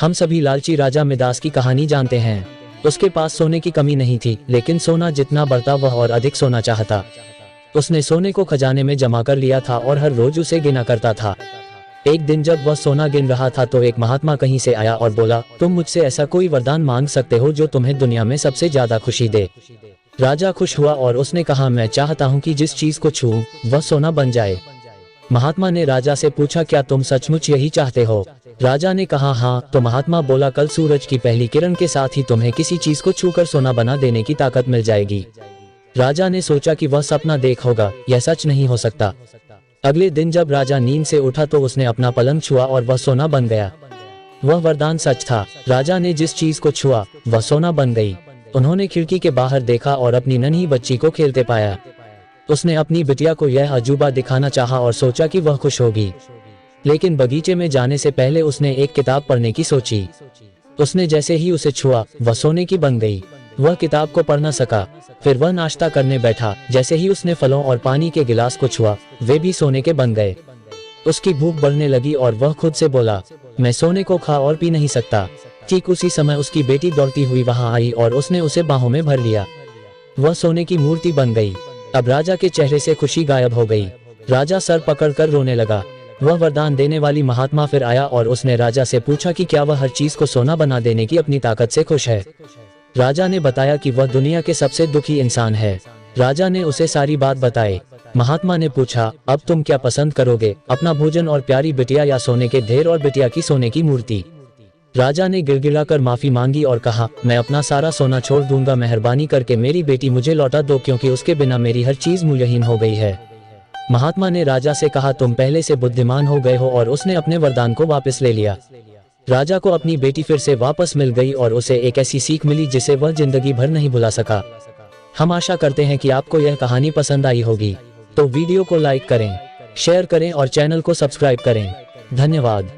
हम सभी लालची राजा मिदास की कहानी जानते हैं। उसके पास सोने की कमी नहीं थी, लेकिन सोना जितना बढ़ता वह और अधिक सोना चाहता। उसने सोने को खजाने में जमा कर लिया था और हर रोज उसे गिना करता था। एक दिन जब वह सोना गिन रहा था तो एक महात्मा कहीं से आया और बोला, तुम मुझसे ऐसा कोई वरदान मांग सकते हो जो तुम्हें दुनिया में सबसे ज्यादा खुशी दे। राजा खुश हुआ और उसने कहा, मैं चाहता हूँ कि जिस चीज को छूऊं वह सोना बन जाए। महात्मा ने राजा से पूछा, क्या तुम सचमुच यही चाहते हो? राजा ने कहा, हाँ। तो महात्मा बोला, कल सूरज की पहली किरण के साथ ही तुम्हें किसी चीज को छूकर सोना बना देने की ताकत मिल जाएगी। राजा ने सोचा कि वह सपना देख होगा, यह सच नहीं हो सकता। अगले दिन जब राजा नींद से उठा तो उसने अपना पलंग छुआ और वह सोना बन गया। वह वरदान सच था। राजा ने जिस चीज को छुआ वह सोना बन गई। उन्होंने खिड़की के बाहर देखा और अपनी नन्ही बच्ची को खेलते पाया। उसने अपनी बिटिया को यह अजूबा दिखाना चाहा और सोचा कि वह खुश होगी, लेकिन बगीचे में जाने से पहले उसने एक किताब पढ़ने की सोची। उसने जैसे ही उसे छुआ वह सोने की बन गई। वह किताब को पढ़ न सका। फिर वह नाश्ता करने बैठा। जैसे ही उसने फलों और पानी के गिलास को छुआ वे भी सोने के बन गए। उसकी भूख बढ़ने लगी और वह खुद से बोला, मैं सोने को खा और पी नहीं सकता। ठीक उसी समय उसकी बेटी दौड़ती हुई वहां आई और उसने उसे बाहों में भर लिया। वह सोने की मूर्ति बन गई। अब राजा के चेहरे से खुशी गायब हो गई। राजा सर पकड़कर रोने लगा। वह वरदान देने वाली महात्मा फिर आया और उसने राजा से पूछा कि क्या वह हर चीज को सोना बना देने की अपनी ताकत से खुश है। राजा ने बताया कि वह दुनिया के सबसे दुखी इंसान है। राजा ने उसे सारी बात बताई। महात्मा ने पूछा, अब तुम क्या पसंद करोगे, अपना भोजन और प्यारी बिटिया या सोने के ढेर और बिटिया की सोने की मूर्ति? राजा ने गिड़गिड़ाकर माफी मांगी और कहा, मैं अपना सारा सोना छोड़ दूंगा। मेहरबानी करके मेरी बेटी मुझे लौटा दो, क्योंकि उसके बिना मेरी हर चीज मूल्यहीन हो गई है। महात्मा ने राजा से कहा, तुम पहले से बुद्धिमान हो गए हो, और उसने अपने वरदान को वापस ले लिया। राजा को अपनी बेटी फिर से वापस मिल गई और उसे एक ऐसी सीख मिली जिसे वह जिंदगी भर नहीं भुला सका। हम आशा करते हैं कि आपको यह कहानी पसंद आई होगी। तो वीडियो को लाइक करें, शेयर करें और चैनल को सब्सक्राइब करें। धन्यवाद।